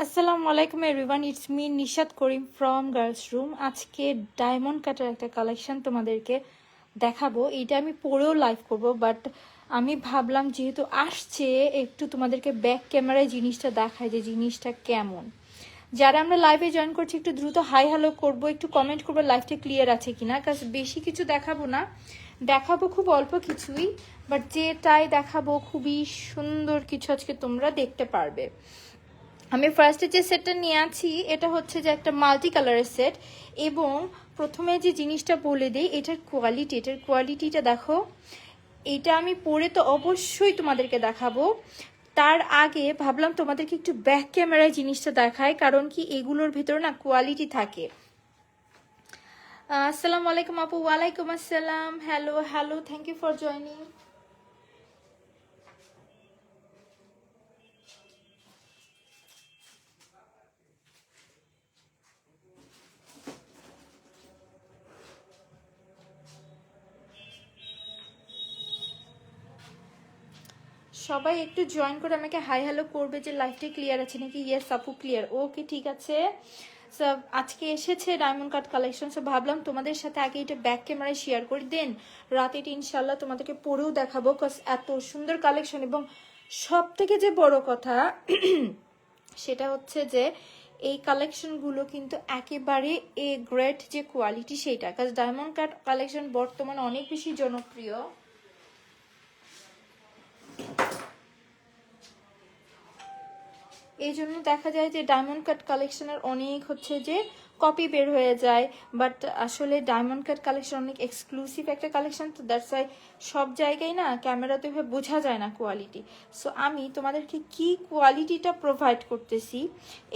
আসসালামু আলাইকুম everyone, it's me Nishat Karim from girls room. আজকে ডায়মন্ড কাটার একটা কালেকশন তোমাদেরকে দেখাবো। এটা আমি পরেও লাইভ করব, বাট আমি ভাবলাম যেহেতু আসছে একটু তোমাদেরকে ব্যাক ক্যামেরায় জিনিসটা দেখায় যে জিনিসটা কেমন। যারা আমরা লাইভে জয়েন করছি একটু দ্রুত হাই হ্যালো করবো, একটু কমেন্ট করবো লাইভটা ক্লিয়ার আছে কিনা, কাজ বেশি কিছু দেখাবো না, দেখাবো খুব অল্প কিছুই, বাট যেটাই দেখাবো খুবই সুন্দর কিছু আজকে তোমরা দেখতে পারবে। আমি ফার্স্টে যে সেটটা নিয়ে আছি এটা হচ্ছে যে একটা মাল্টি কালারের সেট, এবং প্রথমে যে জিনিসটা বলে দিই এটার কোয়ালিটিটা দেখো। এটা আমি পরে তো অবশ্যই তোমাদেরকে দেখাবো, তার আগে ভাবলাম তোমাদেরকে একটু ব্যাক ক্যামেরায় জিনিসটা দেখায়, কারণ কি এগুলোর ভিতরে না কোয়ালিটি থাকে। আসসালামু আলাইকুম আপু। ওয়ালাইকুম আসসালাম। Hello hello, thank you for joining. সবাই একটু জয়েন করে আমাকে হাই হ্যালো করবে যে লাইভটা ক্লিয়ার আছে নাকি। ইয়েস আপু ক্লিয়ার, ওকে ঠিক আছে। সব আজকে এসেছে ডায়মন্ড কাট কালেকশন, সব ভাবলাম তোমাদের সাথে আগে এটা ব্যাক ক্যামেরায় শেয়ার করি, দেন রাতে এটা ইনশাল্লাহ তোমাদেরকে পরেও দেখাবো, কজ এত সুন্দর কালেকশন। এবং সব থেকে যে বড় কথা সেটা হচ্ছে যে এই কালেকশনগুলো কিন্তু একেবারে এ গ্রেড যে কোয়ালিটি সেইটা, কাজ ডায়মন্ড কাট কালেকশন বর্তমানে অনেক বেশি জনপ্রিয়। এই জন্য দেখা যায় যে ডায়মন্ড কাট কালেকশনের অনেক হচ্ছে যে কপি বের হয়ে যায়, বাট আসলে ডায়মন্ড কাট কালেকশন অনেক এক্সক্লুসিভ একটা কালেকশন, তো দ্যাটস ওয়াই সব জায়গায় না ক্যামেরাতে বোঝা যায় না কোয়ালিটি। সো আমি তোমাদেরকে কি কোয়ালিটিটা প্রোভাইড করতেছি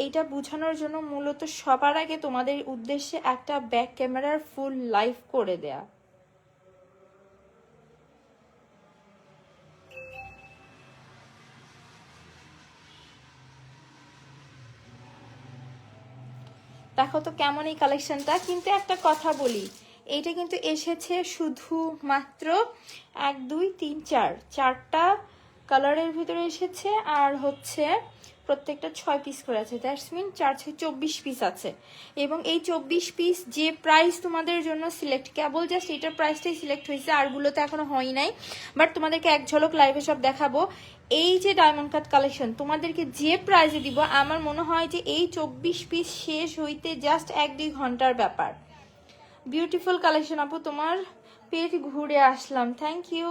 এইটা বোঝানোর জন্য মূলত সবার আগে তোমাদের উদ্দেশ্যে একটা ব্যাক ক্যামেরার ফুল লাইভ করে দেয়া। দেখো তো কেমন এই কালেকশনটা। কিন্তু একটা কথা বলি, এইটা কিন্তু এসেছে শুধুমাত্র 1 2 3 4 চারটা কালারের ভিতরে এসেছে, আর হচ্ছে প্রত্যেকটা 6 পিস করে আছে, দ্যাটস মিন 4 6 24 পিস আছে। এবং এই 24 পিস যে প্রাইস তোমাদের জন্য সিলেক্ট, কেবল জাস্ট এটার প্রাইসটাই সিলেক্ট হয়েছে, আরগুলোতে এখনো হয় নাই, বাট তোমাদেরকে এক ঝলক লাইভে সব দেখাবো। এই যে ডায়মন্ড কাট কালেকশন তোমাদেরকে যে প্রাইসে দিব, আমার মনে হয় যে এই 24 পিস শেষ হইতে জাস্ট 1 2 ঘন্টার ব্যাপার। বিউটিফুল কালেকশন আপু, তোমার পেজ ঘুরে আসলাম, থ্যাংক ইউ।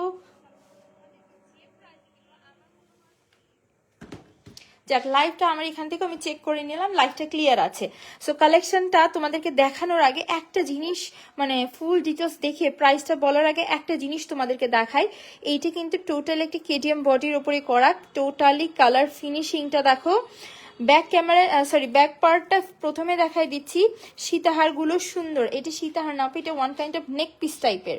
যাক, লাইভটা আমার এখান থেকে আমি চেক করে নিলাম, লাইভটা ক্লিয়ার আছে। সো কালেকশনটা তোমাদেরকে দেখানোর আগে একটা জিনিস, মানে ফুল ডিটেলস দেখে প্রাইসটা বলার আগে একটা জিনিস তোমাদেরকে দেখাই। এইটা কিন্তু টোটাল একটি কেটিএম বডির উপরে করা, টোটালি কালার ফিনিশিংটা দেখো। ব্যাক ক্যামেরা ব্যাক পার্টটা প্রথমে দেখাই দিচ্ছি। সীতাহারগুলো সুন্দর, এটি সীতাহার না, এটা one kind of neck piece টাইপের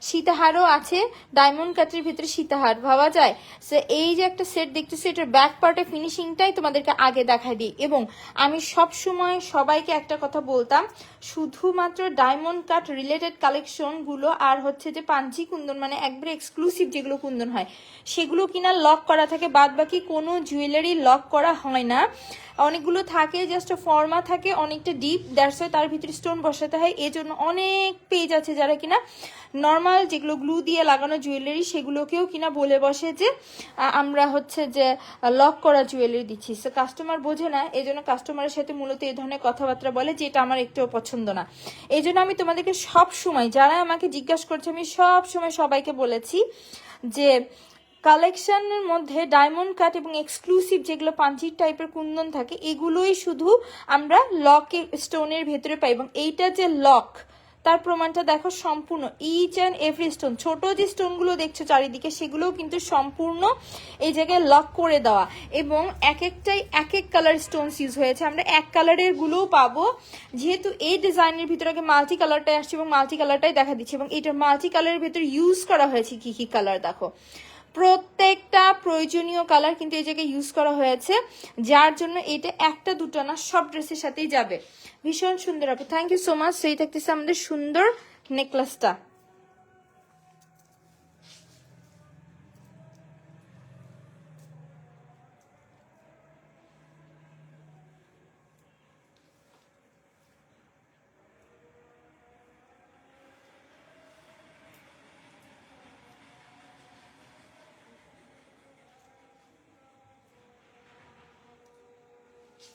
সীতাহারও আছে। ডায়মন্ড কাটের ভিতরে সীতাহার ভাবা যায়। সো এই যে একটা সেট দেখতেছি, এটার ব্যাক পার্টের ফিনিশিংটাই তোমাদেরকে আগে দেখাই দিই। এবং আমি সব সময় সবাইকে একটা কথা বলতাম, শুধুমাত্র ডায়মন্ড কাট রিলেটেড কালেকশনগুলো আর হচ্ছে যে পাঞ্চি কুন্দন, মানে একবারে এক্সক্লুসিভ যেগুলো কুন্দন হয় সেগুলো কিনা লক করা থাকে, বাদ বাকি কোনো জুয়েলারি লক করা হয় না। অনেকগুলো থাকে জাস্ট ফর্মা থাকে অনেকটা ডিপ, দ্যাটস ওয়াই তার ভিতরে স্টোন বসাতে হয়। এই জন্য অনেক পেজ আছে যারা কিনা নর্মাল যেগুলো গ্লু দিয়ে লাগানো জুয়েলারি সেগুলোকেও কিনা বলে বসে যে আমরা হচ্ছে যে লক করা জুয়েলারি দিচ্ছি। সো কাস্টমার বোঝে না, এই জন্য কাস্টমারের সাথে মূলত এই ধরনের কথাবার্তা বলে, যেটা আমার একটুও পছন্দ না। এই জন্য আমি তোমাদেরকে সব সময়, যারা আমাকে জিজ্ঞাসা করছে, আমি সব সময় সবাইকে বলেছি যে কালেকশনের মধ্যে ডায়মন্ড কাট এবং এক্সক্লুসিভ যেগুলো পাঞ্চির টাইপের কুন্দন থাকে এগুলোই শুধু আমরা লক স্টোনের ভেতরে পাই। এবং এইটা যে লক তার প্রমাণটা দেখো, সম্পূর্ণ ইচ অ্যান্ড এভরি স্টোন, ছোট যে স্টোনগুলো দেখছো চারিদিকে সেগুলোও কিন্তু সম্পূর্ণ এই জায়গায় লক করে দেওয়া। এবং এক একটাই এক এক কালার স্টোনস ইউজ হয়েছে, আমরা এক কালারের গুলোও পাবো, যেহেতু এই ডিজাইনের ভিতরে আগে মাল্টি কালারটাই আসছে এবং মাল্টি কালারটাই দেখা দিচ্ছে। এবং এটার মাল্টি কালারের ভিতরে ইউজ করা হয়েছে কি কি কালার দেখো, প্রত্যেকটা প্রয়োজনীয় কালার কিন্তু এই জায়গায় ইউজ করা হয়েছে, যার জন্য এটা একটা দুটো না সব ড্রেসের সাথেই যাবে। ভীষণ সুন্দর আপু, থ্যাংক ইউ সো মাচ। সেই থাকতেছে আমাদের সুন্দর নেকলেসটা।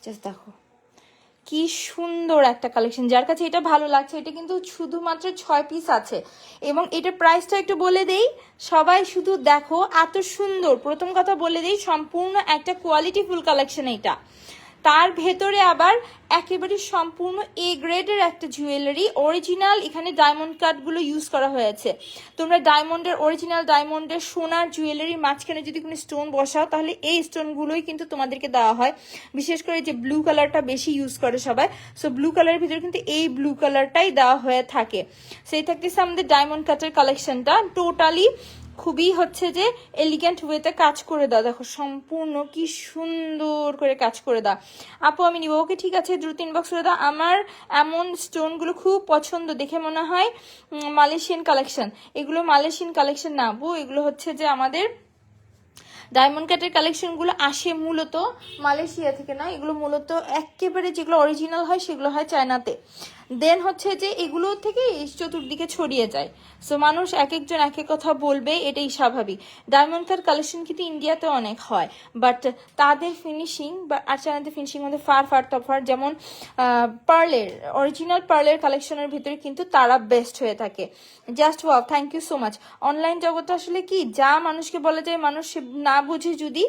জাস্ট দেখো কি সুন্দর একটা কালেকশন। যার কাছে এটা ভালো লাগছে, এটা কিন্তু শুধুমাত্র 6 পিস আছে এবং এটার প্রাইসটা একটু বলে দেই, সবাই শুধু দেখো এত সুন্দর। প্রথম কথা বলে দেই, সম্পূর্ণ একটা কোয়ালিটিফুল কালেকশন এটা। তার ভেতরে আবার একেবারে সম্পূর্ণ এ গ্রেডের একটা জুয়েলারি, অরিজিনাল এখানে ডায়মন্ড কাটগুলো ইউজ করা হয়েছে। তোমরা ডায়মন্ডের অরিজিনাল ডায়মন্ডের সোনার জুয়েলারির মাঝখানে যদি কোনো স্টোন বসাও তাহলে এই স্টোনগুলোই কিন্তু তোমাদেরকে দেওয়া হয়। বিশেষ করে যে ব্লু কালারটা বেশি ইউজ করে সবাই, সো ব্লু কালারের ভিতরে কিন্তু এই ব্লু কালারটাই দেওয়া হয়ে থাকে। সেই থাকতেছে আমাদের ডায়মন্ড কাটের কালেকশনটা টোটালি খুবই হচ্ছে যে এলিগেন্ট ওয়েতে কাজ করে দাও। দেখো সম্পূর্ণ কি সুন্দর করে কাজ করে দাও। আপু আমি নিব, ওকে ঠিক আছে, দ্রুত ইনবক্স করে দাও। আমার এমন স্টোনগুলো খুব পছন্দ, দেখে মনে হয় মালয়েশিয়ান কালেকশন। এগুলো মালয়েশিয়ান কালেকশন না আপু, এগুলো হচ্ছে যে আমাদের ডায়মন্ড কাটের কালেকশনগুলো আসে মূলত মালয়েশিয়া থেকে না, এগুলো মূলত একেবারে যেগুলো অরিজিনাল হয় সেগুলো হয় চায়নাতে। দেন হচ্ছে যে এগুলো থেকে চতুর্দিকে ছড়িয়ে যায়, সো মানুষ এক একজন এক এক কথা বলবে, এটাই স্বাভাবিক। ডায়মন্ড কাট কালেকশন কিন্তু ইন্ডিয়াতে অনেক হয়, বাট তাদের ফিনিশিং বা আর চায়নাতে ফিনিশিং মধ্যে ফার তফার। যেমন পার্লের অরিজিনাল পার্লের কালেকশনের ভিতরে কিন্তু তারা বেস্ট হয়ে থাকে। Just wow, thank you so much. Online জগতে আসলে কি যা মানুষকে বলা যায়, মানুষ না বুঝে যদি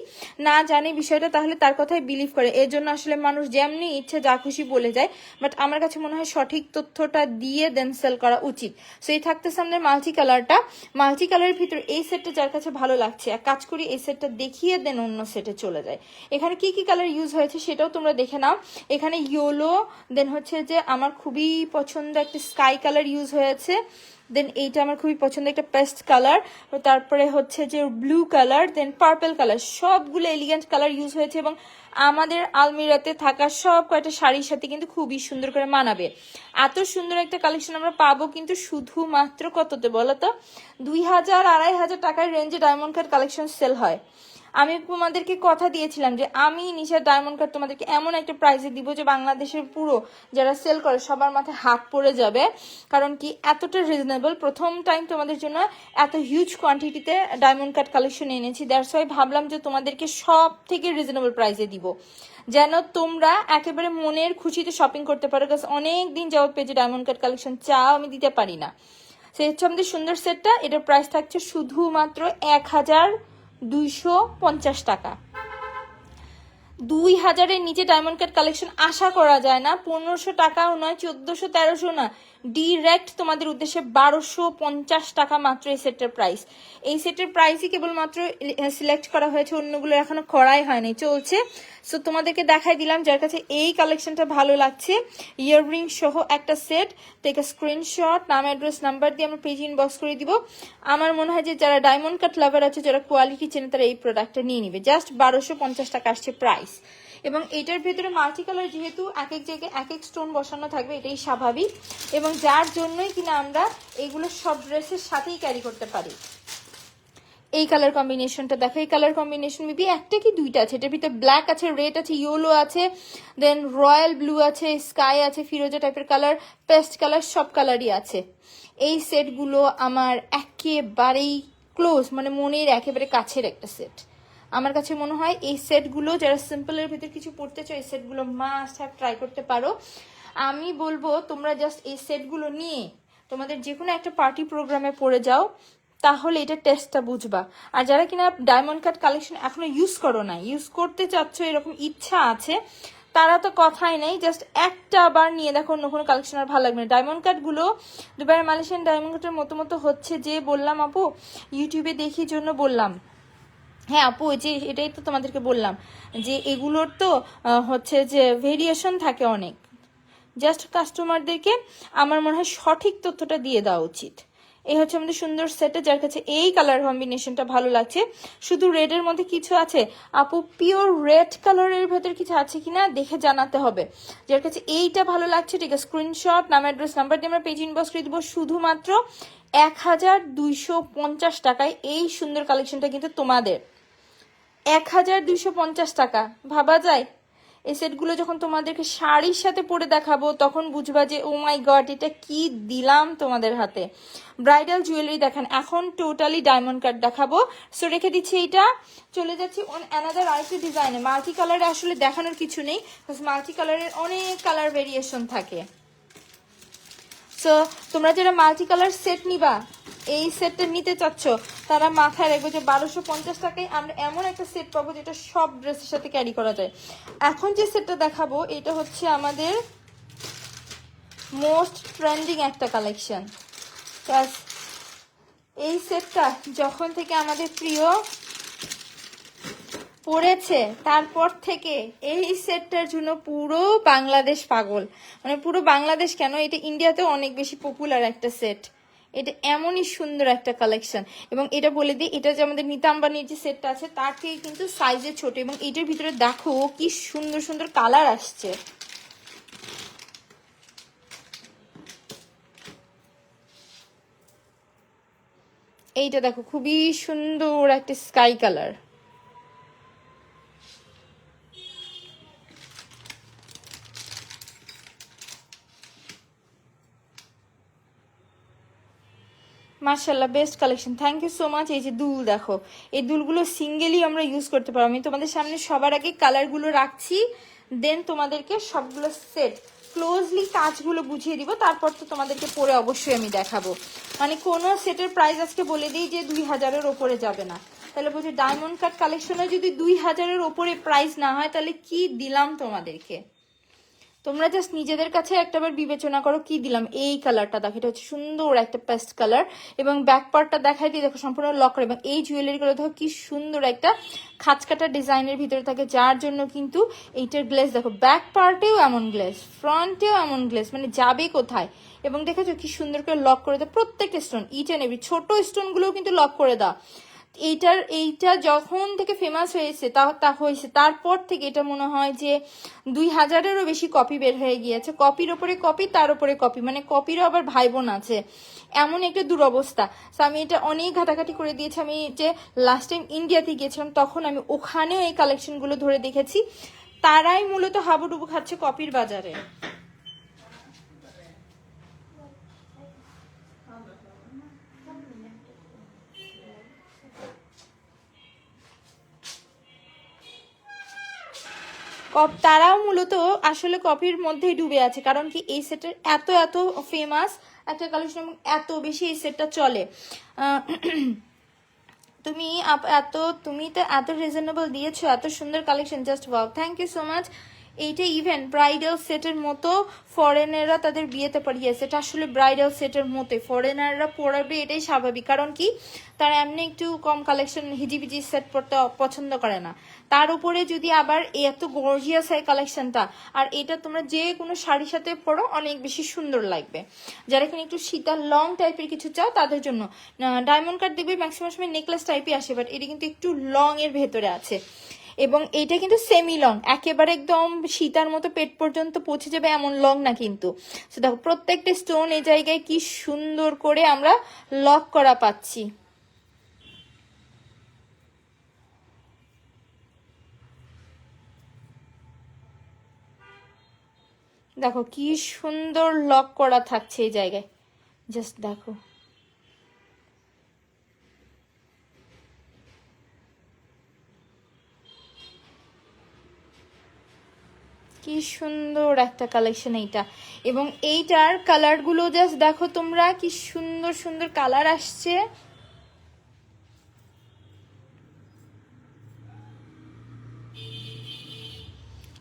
না জানে বিষয়টা তাহলে তার কথাই বিলিভ করে। এর জন্য আসলে মানুষ যেমনি ইচ্ছে যা খুশি বলে যায়, বাট আমার কাছে মনে হয় সঠিক তথ্যটা দিয়ে দেন সেল করা উচিত। সো এই থাকতেছে আমাদের মাল্টি কালারটা। মাল্টি কালারের ভিতরে এই সেটটা যার কাছে ভালো লাগছে, এক কাজ করি এই সেটটা দেখিয়ে দেন অন্য সেটে চলে যায়। এখানে কি কি কালার ইউজ হয়েছে সেটাও তোমরা দেখে নাও। এখানে ইয়েলো, দেন হচ্ছে যে আমার খুবই পছন্দ একটা স্কাই কালার ইউজ হয়েছে, দেন এইটা আমার খুবই পছন্দ একটা পেস্ট কালার, তারপরে হচ্ছে যে ব্লু কালার, দেন পার্পল কালার, সবগুলো এলিগেন্ট কালার ইউজ হয়েছে এবং আমাদের আলমিরাতে থাকা সব কয়টা শাড়ির সাথে কিন্তু খুবই সুন্দর করে মানাবে। এত সুন্দর একটা কালেকশন আমরা পাবো কিন্তু শুধুমাত্র কততে বলো তো? 2000 2500 টাকার রেঞ্জে ডায়মন্ড কাট কালেকশন সেল হয়। আমি তোমাদেরকে কথা দিয়েছিলাম যে আমি নিশার ডায়মন্ড কাট তোমাদেরকে এমন একটা প্রাইসে দিব যে বাংলাদেশের পুরো যারা সেল করে সবার মাথায় হাত পড়ে যাবে। কারণ কি এতটা রিজনেবল, প্রথম টাইম তোমাদের জন্য এত হিউজ কোয়ান্টিটিতে ডায়মন্ড কাট কালেকশন এনেছি। দ্যাটস ওয়াই ভাবলাম যে তোমাদেরকে সব থেকে রিজনেবল প্রাইসে দিব, যেন তোমরা একেবারে মনের খুশিতে শপিং করতে পারো। কারণ অনেক দিন যাওয়ার পেজে ডায়মন্ড কাট কালেকশন চাও, আমি দিতে পারি না। সে হচ্ছে আমাদের সুন্দর সেটটা, এটার প্রাইস থাকছে শুধুমাত্র 1250 টাকা। 2000-এর নিচে ডায়মন্ড কাট কালেকশন আশা করা যায় না। 1500 টাকাও নয়, 1400 1300 না, ডিরেক্ট তোমাদের উদ্দেশ্যে 1250 টাকা মাত্র এই সেটের প্রাইস। এই সেটের প্রাইসই কেবলমাত্র সিলেক্ট করা হয়েছে, অন্যগুলো এখনো করাই হয়নি, চলছে। সো তোমাদেরকে দেখাই দিলাম যার কাছে এই কালেকশনটা ভালো লাগছে, ইয়াররিং সহ একটা সেট, থেকে স্ক্রিনশট, নাম অ্যাড্রেস নাম্বার দিয়ে আমরা পেজ ইনবক্স করে দিব। আমার মনে হয় যে যারা ডায়মন্ড কাট লাভার আছে, যারা কোয়ালিটি চেনে, তারা এই প্রোডাক্টটা নিয়ে নিবে। জাস্ট 1250 টাকা আসছে প্রাইস। এবং এটার ভেতরে মাল্টি কালার, যেহেতু এক এক জায়গায় এক এক স্টোন বসানো থাকবে, এটাই স্বাভাবিক, এবং যার জন্যই কিনা আমরা এগুলো সব ড্রেসের সাথেই ক্যারি করতে পারি। এই কালার কম্বিনেশনটা দেখো, এই কালার কম্বিনেশন মেবি একটা কি দুইটা আছে, এটার ভিতরে ব্ল্যাক আছে, রেড আছে, ইয়েলো আছে, দেন রয়্যাল ব্লু আছে, স্কাই আছে, ফিরোজা টাইপের কালার, পেস্ট কালার, সব কালারই আছে। এই সেটগুলো আমার একেবারেই ক্লোজ, মানে মনের একেবারে কাছের একটা সেট। আমার কাছে মনে হয় এই সেটগুলো যারা সিম্পলের ভিতরে কিছু পড়তে চাও, এই সেটগুলো মাস্ট হ্যাভ ট্রাই করতে পারো। আমি বলবো তোমরা জাস্ট এই সেটগুলো নিয়ে তোমাদের যে কোনো একটা পার্টি প্রোগ্রামে পড়ে যাও, তাহলে এটা টেস্টটা বুঝবা। আর যারা কিনা ডায়মন্ড কাট কালেকশন এখনো ইউজ করো না, ইউজ করতে চাচ্ছ, এরকম ইচ্ছা আছে, তারা তো কথাই নেই, জাস্ট একটা বার নিয়ে দেখো, অন্য কোনো কালেকশন আর ভালো লাগবে না। ডায়মন্ড কাটগুলো দুবাই মালয়েশিয়ান ডায়মন্ড কাটের মতো হচ্ছে, যে বললাম আপু ইউটিউবে দেখি জন্য বললাম। হ্যাঁ আপু, যে এটাই তো তোমাদেরকে বললাম যে এগুলোর তো হচ্ছে যে ভেরিয়েশন থাকে অনেক। জাস্ট কাস্টমারদেরকে আমার মনে হয় সঠিক তথ্যটা দিয়ে দেওয়া উচিত। এই হচ্ছে আমাদের সুন্দর সেটে, যার কাছে এই কালার কম্বিনেশনটা ভালো লাগছে। শুধু রেডের মধ্যে কিছু আছে আপু, পিওর রেড কালারের ভেতর কিছু আছে কিনা দেখে জানাতে হবে। যার কাছে এইটা ভালো লাগছে, ঠিক আছে, স্ক্রিনশট, নাম অ্যাড্রেস নাম্বার দিয়ে আমরা পেজ ইনবক্স করে দিব। শুধুমাত্র 1250 টাকায় এই সুন্দর কালেকশনটা কিন্তু তোমাদের। 1250 টাকা ভাবা যায়? এই সেটগুলো যখন তোমাদেরকে শাড়ির সাথে পরে দেখাবো তখন বুঝবা যে ও মাই গড এটা কি দিলাম তোমাদের হাতে। ব্রাইডাল জুয়েলারি দেখেন, এখন টোটালি ডায়মন্ড কাট দেখাবো। সো রেখে দিচ্ছি এইটা, চলে যাচ্ছি অন অ্যানাদার আরেকটা ডিজাইনে। মাল্টি কালারে আসলে দেখানোর কিছু নেই, মাল্টি কালারের অনেক কালার ভেরিয়েশন থাকে। সো তোমরা যারা মাল্টি কালার সেট নিবা, এই সেটটা নিতে চাচ্ছ, তারা মাথায় রাখবে যে 1250 টাকায় আমরা এমন একটা সেট পাবো যেটা সব ড্রেসের সাথে ক্যারি করা যায়। এখন যে সেটটা দেখাবো এটা হচ্ছে আমাদের মোস্ট ট্রেন্ডিং একটা কালেকশন। এই সেটটা যখন থেকে আমাদের প্রিয় পড়েছে তারপর থেকে এই সেটটার জন্য পুরো বাংলাদেশ পাগল, মানে পুরো বাংলাদেশ কেন, এটা ইন্ডিয়াতেও অনেক বেশি পপুলার একটা সেট। এটা এমনই সুন্দর একটা কালেকশন, এবং এটা বলে দিই এটা যে আমাদের নিতা আম্বানির যে সেটটা আছে তার থেকে কিন্তু সাইজে ছোট, এবং এটার ভিতরে দেখো কি সুন্দর সুন্দর কালার আসছে। এইটা দেখো খুবই সুন্দর একটা স্কাই কালার। মার্শাল্লাহ best collection, thank you so much. এই যে দুল দেখো, এই দুলগুলো সিঙ্গেলি আমরা ইউজ করতে পারবো। আমি তোমাদের সামনে সবার আগে কালারগুলো রাখছি, দেন তোমাদেরকে সবগুলো সেট ক্লোজলি কাজগুলো বুঝিয়ে দিব, তারপর তো তোমাদেরকে পরে অবশ্যই আমি দেখাবো। মানে কোনো সেটের প্রাইস আজকে বলে দিই যে 2000-এর ওপরে যাবে না, তাহলে বলছি ডায়মন্ড কাট কালেকশনে যদি 2000-এর ওপরে প্রাইস না হয় তাহলে কি দিলাম তোমাদেরকে। তোমরা জাস্ট নিজেদের কাছে একটাবার বিবেচনা করো কি দিলাম। এই কালারটা দেখো, এটা হচ্ছে সুন্দর একটা পেস্ট কালার, এবং ব্যাক পার্টটা দেখাই দিই দেখো সম্পূর্ণ লক করে, এবং এই জুয়েলারিগুলো দেখো কি সুন্দর একটা খাঁচকাটা ডিজাইনের ভিতরে থাকে, যার জন্য কিন্তু এইটার গ্লেজ দেখো, ব্যাক পার্টেও এমন গ্লেজ, ফ্রন্টেও এমন গ্লেজ, মানে যাবে কোথায়। এবং দেখেছো কি সুন্দর করে লক করে দাও প্রত্যেকটা স্টোন, ইচ এন্ড এভরি ছোট স্টোনগুলোও কিন্তু লক করে দাও। এইটা যখন থেকে ফেমাস হয়েছে তারপর থেকে এটা মনে হয় যে 2000-এরও বেশি কপি বের হয়ে গিয়েছে, কপির ওপরে কপি, তার উপরে কপি, মানে কপিরও আবার ভাই বোন আছে, এমন একটা দুরবস্থা। তো আমি এটা অনেক ঘাটাঘাটি করে দিয়েছি। আমি যে লাস্ট টাইম ইন্ডিয়াতে গিয়েছিলাম তখন আমি ওখানেও এই কালেকশনগুলো ধরে দেখেছি, তারাই মূলত হাবুডুবু খাচ্ছে কপির বাজারে। তারাও মূলত আসলে কপির মধ্যেই ডুবে আছে, কারণ কি এই সেটের এত এত ফেমাস একটা কালেকশন, এবং এত বেশি এই সেটটা চলে। তুমি তো এত রিজনেবল দিয়েছো, এত সুন্দর collection, just wow, thank you so much. এইটা ইভেন ব্রাইডাল সেটের মতো ফরেনাররা তাদের বিয়েতে পরিয়েছে, এটা আসলে ব্রাইডাল সেটের মতোই ফরেনাররা পরাবে, এটাই স্বাভাবিক, কারণ কি তারা এমনি একটু কম কালেকশন হিজিবিজি সেট পরতে পছন্দ করে না, তার উপরে যদি আবার এত গর্জিয়াস হয় কালেকশনটা, আর এটা তোমরা যে কোনো শাড়ির সাথে পরো অনেক বেশি সুন্দর লাগবে। যারা এখানে একটু শীতার লং টাইপের কিছু চাও তাদের জন্য ডায়মন্ড কাট দেখবে ম্যাক্সিমাম সময় নেকলেস টাইপই আসে, বাট এটা কিন্তু একটু লং এর ভেতরে আছে, এবং এইটা কিন্তু সেমি লং, একেবারে একদম সীতার মতো পেট পর্যন্ত পৌঁছে যাবে এমন লং না কিন্তু। দেখো প্রত্যেকটা স্টোন এই জায়গায় কি সুন্দর করে আমরা লক করা পাচ্ছি। দেখো কি সুন্দর লক করা থাকছে এই জায়গায়, জাস্ট দেখো কি সুন্দর একটা কালেকশন এইটা, এবং এইটার কালারগুলো জাস্ট দেখো তোমরা কি সুন্দর সুন্দর কালার আসছে।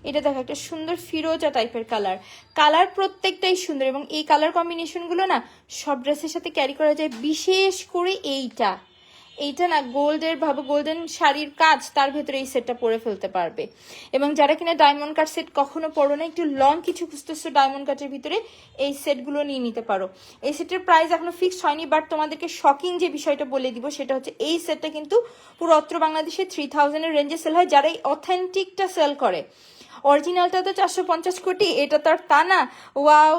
এটা দেখো একটা সুন্দর ফিরোজা টাইপের কালার প্রত্যেকটাই সুন্দর, এবং এই কালার কম্বিনেশনগুলো না সব ড্রেসের সাথে ক্যারি করা যায়, বিশেষ করে এইটা না গোল্ডের ভাবো, গোল্ডেন শাড়ির কাজ, তার ভেতরে এই সেটটা পরে ফেলতে পারবে। এবং যারা কিনা ডায়মন্ড কাট সেট কখনো পরো না, একটু লং কিছু খুঁজতেছো ডায়মন্ড কাটের ভিতরে, এই সেটগুলো নিয়ে নিতে পারো। এই সেটের প্রাইস এখনো ফিক্সড হয়নি, বাট তোমাদেরকে শকিং যে বিষয়টা বলে দিব সেটা হচ্ছে এই সেটটা কিন্তু পুরো অত্র বাংলাদেশে 3000-এর রেঞ্জে সেল হয়, যারা এই অথেন্টিকটা সেল করে। অরিজিনালটা তো 450 কোটি, এটা তো আর তা না। ওয়াও,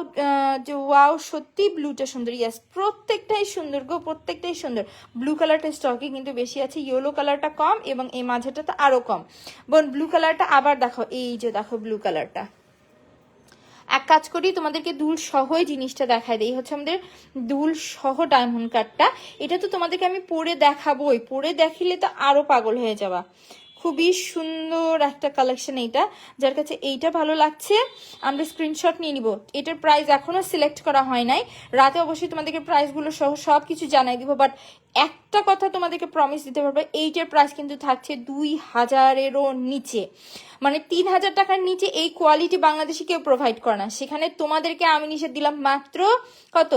ওয়াও সত্যি ব্লুটা সুন্দর, ইয়াস প্রত্যেকটাই সুন্দর গো, প্রত্যেকটাই সুন্দর। ব্লু কালারটা স্টকে কিন্তু বেশি আছে, ইয়েলো কালারটা কম, এবং এই মাঝেটা তো আরো কম। বোন ব্লু কালারটা আবার দেখো, এই যে দেখো ব্লু কালারটা। এক কাজ করি, তোমাদেরকে দুল সহই জিনিসটা দেখায় দেই। হচ্ছে আমাদের দুল সহ ডায়মন্ড কাটটা। এটা তো তোমাদেরকে আমি পরে দেখাবোই, পরে দেখিলে তো আরো পাগল হয়ে যাবা। খুবই সুন্দর একটা কালেকশন এইটা। যার কাছে এইটা ভালো লাগছে আমরা স্ক্রিনশট নিয়ে নিব। এটার প্রাইস এখনো সিলেক্ট করা হয় নাই, রাতে অবশ্যই তোমাদেরকে প্রাইসগুলো সহ সব কিছু জানাই দিব। বাট একটা কথা তোমাদেরকে প্রমিস দিতে পারবো, এইটার প্রাইস কিন্তু থাকছে 2000-এরও নিচে। মানে 3000 টাকার নিচে এই কোয়ালিটি বাংলাদেশে কেউ প্রোভাইড করে না। সেখানে তোমাদেরকে আমি নিষেধ দিলাম মাত্র কত,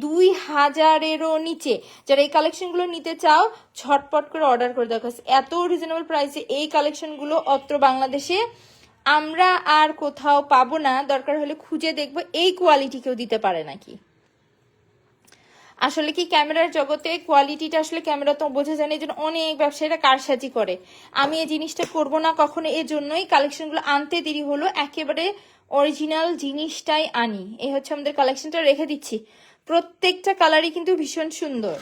2000-এরও নিচে। যারা এই কালেকশনগুলো নিতে চাও ঝটপট করে অর্ডার করে দাও, এত রিজনেবল প্রাইসে এই কালেকশনগুলো অত্র বাংলাদেশে আমরা আর কোথাও পাবো না। দরকার হলে খুঁজে দেখবো এই কোয়ালিটি কেউ দিতে পারে নাকি। আসলে কি ক্যামেরার জগতে কোয়ালিটিটা আসলে ক্যামেরা তো বোঝা যায় না, এই জন্য অনেক ব্যবসায়ীরা কারসাজি করে। আমি এই জিনিসটা করব না কখনো, এই জন্যই কালেকশনগুলো আনতে দেরি হলো, একেবারে অরিজিনাল জিনিসটাই আনি। এই হচ্ছে আমাদের কালেকশনটা, রেখে দিচ্ছি। প্রত্যেকটা কালারই কিন্তু ভীষণ সুন্দর।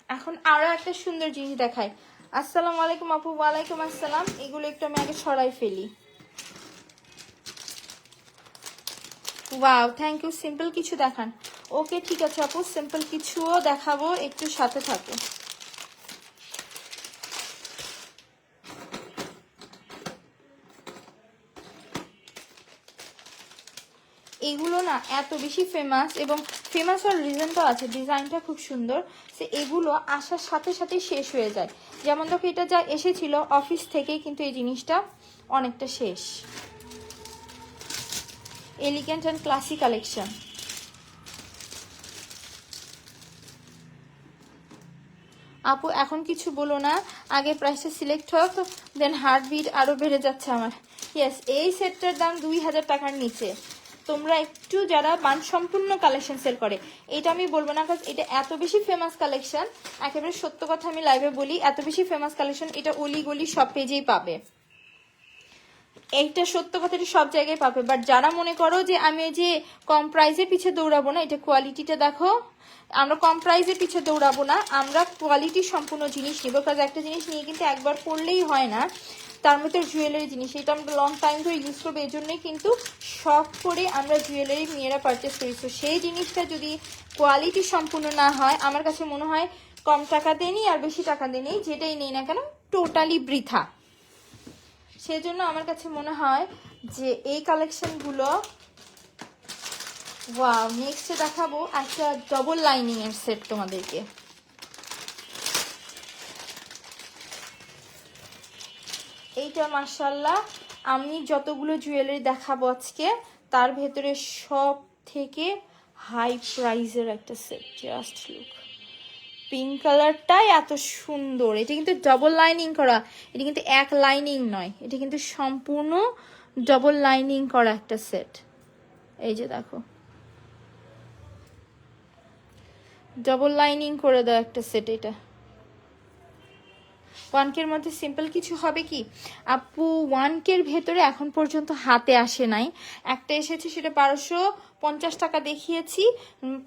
এখন আরো একটা সুন্দর জিনিস দেখায়। আসসালামু আলাইকুম আপু। ওয়ালাইকুম আসসালাম। এগুলো একটু আমি আগে সরাই ফেলি। Wow, thank you. সিম্পল কিছু দেখান। ওকে ঠিক আছে আপু, সিম্পল কিছুও দেখাবো, একটু সাথে থাকো। এগুলো না এত বেশি ফেমাস, এবং ফেমাস হওয়ার রিজনটা আছে, ডিজাইনটা খুব সুন্দর। সে এগুলো আসার সাথে সাথে শেষ হয়ে যায়। যেমন দেখো এটা যা এসেছিল অফিস থেকে, কিন্তু এই জিনিসটা অনেকটা শেষ। Elegant and classy collection. আপু এখন কিছু বলো না, আগে প্রাইসটা সিলেক্ট হোক, দেন হার্টবিট আরো বেড়ে যাচ্ছে আমার। ইয়েস, এই সেটটার দাম 2000 টাকার নিচে। তোমরা একটু যারা মানসম্পন্ন কালেকশন সেল করে, এটা আমি বলবো না, কারণ এটা এত বেশি ফেমাস কালেকশন। একেবারে সত্য কথা আমি লাইভে বলি, এত বেশি ফেমাস কালেকশন, এটা অলি গলি সব পেজেই পাবে। এইটা সত্য কথা, এটা সব জায়গায় পাবে। বাট যারা মনে করো যে আমি যে কম প্রাইসের পিছে দৌড়াবো না, এটা কোয়ালিটিটা দেখো, আমরা কম প্রাইসের পিছে দৌড়াবো না, আমরা কোয়ালিটি সম্পূর্ণ জিনিস নিবো। কারণ একটা জিনিস নিয়ে কিন্তু একবার পরলেই হয় না, তার মধ্যে জুয়েলারি জিনিস, এটা আমরা লং টাইম ধরে ইউজ করবো। এই জন্যই কিন্তু শখ করে আমরা জুয়েলারি মেয়েরা পারচেস করি। তো সেই জিনিসটা যদি কোয়ালিটি সম্পূর্ণ না হয়, আমার কাছে মনে হয় কম টাকা দেনি আর বেশি টাকা দেনি যেটাই নেই না কেন টোটালি বৃথা। সেজন্য আমার কাছে মনে হয় যে এই কালেকশনগুলো, ওয়াও। নেক্সটে দেখাবো একটা ডবল লাইনিং এর সেট তোমাদেরকে। এইটা মাশাআল্লাহ, আমি যতগুলো জুয়েলারি দেখাবো আজকে তার ভেতরে সব থেকে হাই প্রাইজের একটা সেট। জাস্ট লুক, পিঙ্ক কালারটাই এত সুন্দর। এটা কিন্তু ডবল লাইনিং করা, এটা কিন্তু এক লাইনিং নয়, এটা কিন্তু সম্পূর্ণ ডবল লাইনিং করা একটা সেট। এই যে দেখো, ডবল লাইনিং করে দেওয়া একটা সেট। এটা 1K-র মধ্যে সিম্পল কিছু হবে কি আপু? 1K-র ভেতরে এখন পর্যন্ত হাতে আসে নাই। একটা এসেছে, সেটা 1250 টাকা দেখিয়েছি,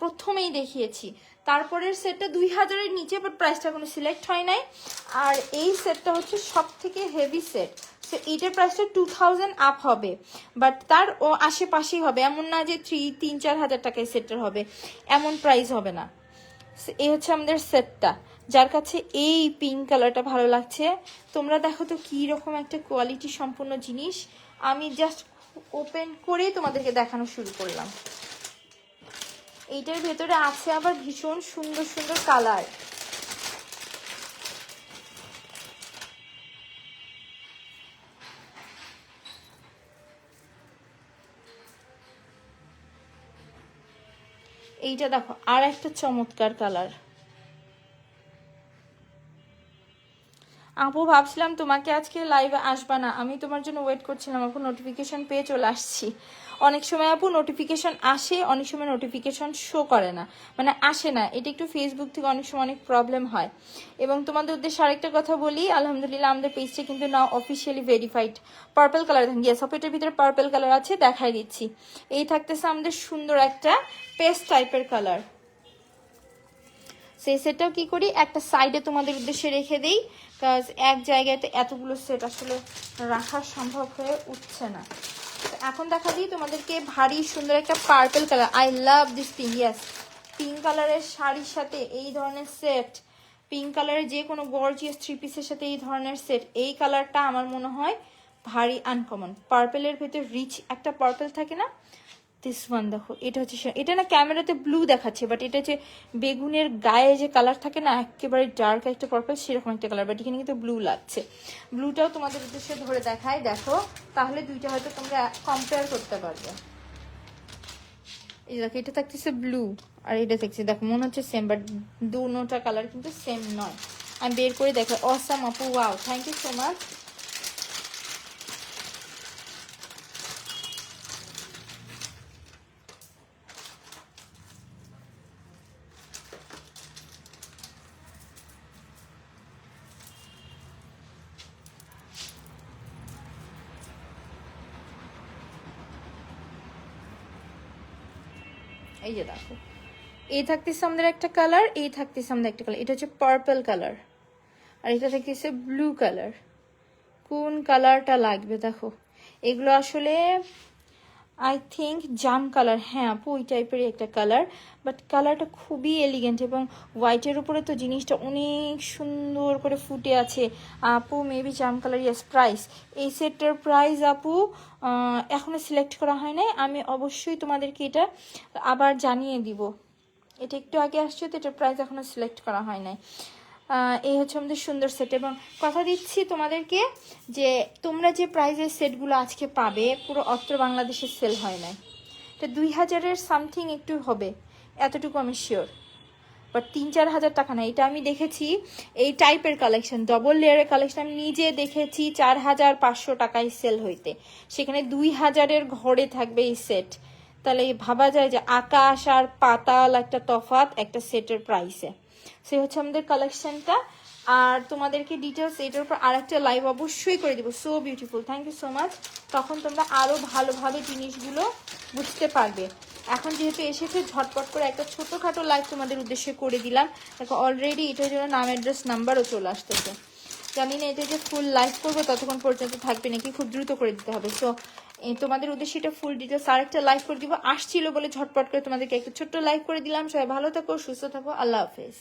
প্রথমেই দেখিয়েছি। তারপরের সেটটা 2000-এর নিচে, বাট প্রাইসটা কোনো সিলেক্ট হয় নাই। আর এই সেটটা হচ্ছে সব থেকে হেভি সেট। সো এইটার প্রাইসটা 2000 আপ হবে, বাট তার ও আশেপাশেই হবে, এমন না যে 3-4 হাজার টাকায় সেটটার হবে, এমন প্রাইস হবে না। এই হচ্ছে আমাদের সেটটা। যার কাছে এই পিঙ্ক কালারটা ভালো লাগছে, তোমরা দেখো তো কি রকম একটা কোয়ালিটি সম্পূর্ণ জিনিস। আমি জাস্ট ওপেন করে তোমাদেরকে দেখানো শুরু করলাম। এইটার ভেতরে আছে আবার ভীষণ সুন্দর সুন্দর কালার। এইটা দেখো, আর একটা চমৎকার কালার। আপু ভাবছিলাম তোমাকে আজকে লাইভে আসবা না, আমি তোমার জন্য ওয়েট করছিলাম আপু, নোটিফিকেশন পেয়ে চলে আসছি। অনেক সময় আপু নোটিফিকেশন আসে, অনেক সময় নোটিফিকেশন শো করে না, মানে আসে না, এটা একটু ফেসবুক থেকে অনেক সময় অনেক প্রবলেম হয়। এবং তোমাদের উদ্দেশ্যে আরেকটা কথা বলি, আলহামদুলিল্লাহ আমাদের পেজটা কিন্তু নাও অফিসিয়ালি ভেরিফাইড। পার্পল কালার দেখেন, ইয়েস আপু এটার ভিতরে পার্পল কালার আছে, দেখাই দিচ্ছি। এই থাকতেছে আমাদের সুন্দর একটা পেস্ট টাইপের কালার। সেই সেটটাও কি করি একটা সাইডে তোমাদের উদ্দেশ্যে রেখে দিই, কাজ এক জায়গাতে এতগুলো সেট আসলে রাখা সম্ভব হয়ে উঠছে না। এখন দেখা দিই তোমাদেরকে ভারী সুন্দর একটা purple colour, I love this pink, yes pink কালারের শাড়ির সাথে এই ধরনের সেট, পিঙ্ক কালারের যে কোনো গর্জিয়াস থ্রি পিসের সাথে এই ধরনের সেট, এই কালারটা আমার মনে হয় ভারী আনকমন। পার্পেলের ভেতর রিচ একটা পার্পেল থাকে না, দিস ওয়ান দেখো, এটা হচ্ছে এটা না ক্যামেরাতে ব্লু দেখাচ্ছে, বাট এটা হচ্ছে বেগুনের গায়ে যে কালার থাকে না একেবারে ডার্ক একটা পার্পল, সেরকম একটা কালার, বাট এখানে কিন্তু ব্লু লাগছে। ব্লুটাও তোমাদের উদ্দেশ্যে ধরে দেখায়, দেখো তাহলে দুইটা হয়তো তোমরা কম্পেয়ার করতে পারবে। এই দেখো এটা থাকতেছে ব্লু আর এটা থাকছে, দেখো মনে হচ্ছে সেম, বাট দুটোটা কালার কিন্তু সেম নয়। আমি বের করে দেখো, অসাম আপু, wow, thank you so much. এই যে দেখো, এই থাকতেছে আমাদের একটা কালার, এই থাকতেছে আমাদের একটা কালার, এটা হচ্ছে পার্পল কালার আর এটা থাকতেছে ব্লু কালার। কোন কালারটা লাগবে দেখো, এগুলো আসলে আই থিঙ্ক জাম কালার, হ্যাঁ আপু ওই টাইপেরই একটা কালার, বাট কালারটা খুবই এলিগেন্ট এবং হোয়াইটের উপরে তো জিনিসটা অনেক সুন্দর করে ফুটে আছে। আপু মেবি জাম কালার, ইয়াস। প্রাইস, এই সেটটার প্রাইস আপু এখনো সিলেক্ট করা হয় নাই, আমি অবশ্যই তোমাদেরকে এটা আবার জানিয়ে দিব। এটা একটু আগে আসছে তো, এটার প্রাইস এখনো সিলেক্ট করা হয় নাই। এই হচ্ছে আমাদের সুন্দর সেট, এবং কথা দিচ্ছি তোমাদেরকে যে তোমরা যে প্রাইজের সেটগুলো আজকে পাবে পুরো অত্র বাংলাদেশে সেল হয় না, এটা 2000-এর সামথিং একটু হবে, এতটুকু আমি শিওর, বাট 3-4 হাজার টাকা না। এটা আমি দেখেছি এই টাইপের কালেকশন, ডবল লেয়ারের কালেকশন আমি নিজে দেখেছি 4500 টাকায় সেল হইতে, সেখানে 2000-এর ঘরে থাকবে এই সেট। তাহলে ভাবা যায় যে আকাশ আর পাতাল একটা তফাৎ একটা সেটের প্রাইসে। সে হচ্ছে আমাদের কালেকশনটা, আর তোমাদেরকে ডিটেলস এটার উপর আরেকটা লাইভ অবশ্যই করে দিব। So beautiful, thank you so much, তখন তোমরা আরো ভালোভাবে জিনিসগুলো বুঝতে পারবে। এখন যেহেতু এসেছে ঝটপট করে একটা ছোটখাটো লাইভ তোমাদের উদ্দেশ্যে করে দিলাম, দেখো অলরেডি এটার জন্য নাম অ্যাড্রেস নাম্বারও চলে আসতেছে। জানি না এটা যে ফুল লাইভ করবো ততক্ষণ পর্যন্ত থাকবে নাকি, খুব দ্রুত করে দিতে হবে। সো তোমাদের উদ্দেশ্যে এটা ফুল ডিটেলস আরেকটা লাইভ করে দিব, আসছিল বলে ঝটপট করে তোমাদেরকে একটা ছোট্ট লাইভ করে দিলাম। সবাই ভালো থাকো, সুস্থ থাকো, আল্লাহ হাফেজ।